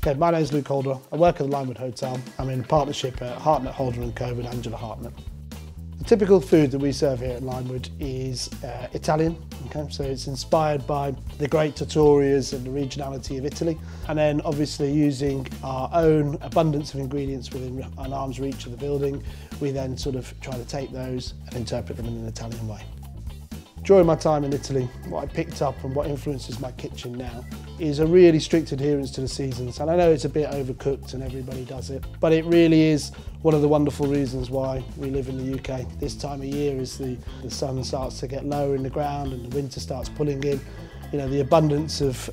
Okay, my name's Luke Holder. I work at the Limewood Hotel. I'm in partnership at Hartnett Holder Co with Angela Hartnett. The typical food that we serve here at Limewood is Italian. Okay, so it's inspired by the great trattorias and the regionality of Italy, and then obviously using our own abundance of ingredients within an arm's reach of the building, we then sort of try to take those and interpret them in an Italian way. During my time in Italy, what I picked up and what influences my kitchen now is a really strict adherence to the seasons. And I know it's a bit overcooked and everybody does it, but it really is one of the wonderful reasons why we live in the UK. This time of year as the sun starts to get lower in the ground and the winter starts pulling in, you know, the abundance of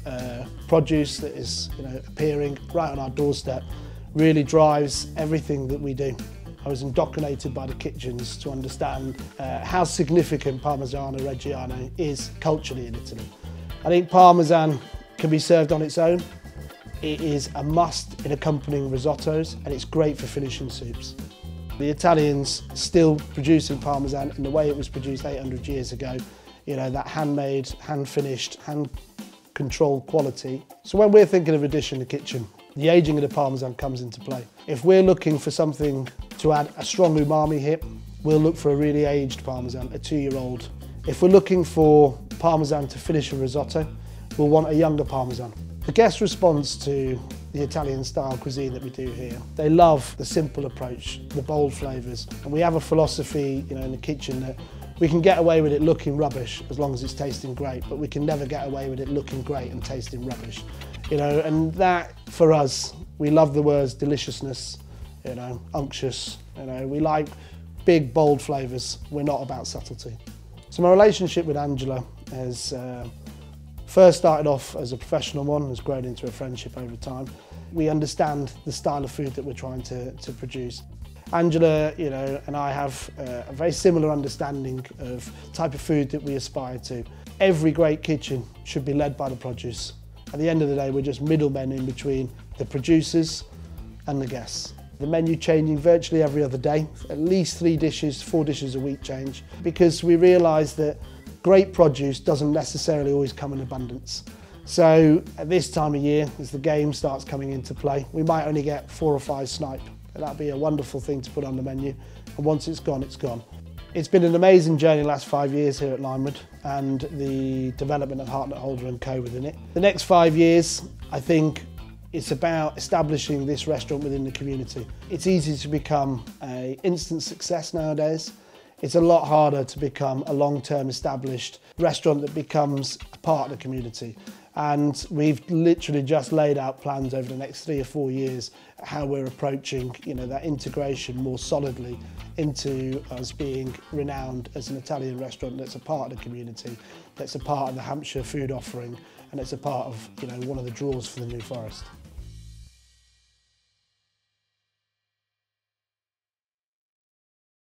produce that is, you know, appearing right on our doorstep really drives everything that we do. I was indoctrinated by the kitchens to understand how significant Parmigiano Reggiano is culturally in Italy. I think Parmesan can be served on its own. It is a must in accompanying risottos, and it's great for finishing soups. The Italians still producing Parmesan in the way it was produced 800 years ago. You know, that handmade, hand-finished, hand-controlled quality. So when we're thinking of addition to the kitchen, the aging of the Parmesan comes into play. If we're looking for something to add a strong umami hit, we'll look for a really aged Parmesan, a 2-year-old. If we're looking for Parmesan to finish a risotto, we'll want a younger Parmesan. The guest response to the Italian style cuisine that we do here, they love the simple approach, the bold flavours. And we have a philosophy, you know, in the kitchen that we can get away with it looking rubbish as long as it's tasting great, but we can never get away with it looking great and tasting rubbish. You know, and that, for us, we love the words deliciousness, you know, unctuous, you know, we like big, bold flavours. We're not about subtlety. So my relationship with Angela has first started off as a professional one, has grown into a friendship over time. We understand the style of food that we're trying to produce. Angela, you know, and I have a very similar understanding of the type of food that we aspire to. Every great kitchen should be led by the produce. At the end of the day, we're just middlemen in between the producers and the guests. The menu changing virtually every other day, at least 3 dishes, 4 dishes a week change, because we realise that great produce doesn't necessarily always come in abundance. So at this time of year, as the game starts coming into play, we might only get 4 or 5 snipe. That'd be a wonderful thing to put on the menu, and once it's gone, it's gone. It's been an amazing journey the last 5 years here at Limewood and the development of Hartnett Holder Co within it. The next 5 years, I think it's about establishing this restaurant within the community. It's easy to become an instant success nowadays. It's a lot harder to become a long-term established restaurant that becomes a part of the community. And we've literally just laid out plans over the next 3 or 4 years how we're approaching, you know, that integration more solidly into us being renowned as an Italian restaurant that's a part of the community, that's a part of the Hampshire food offering, and it's a part of, you know, one of the draws for the New Forest.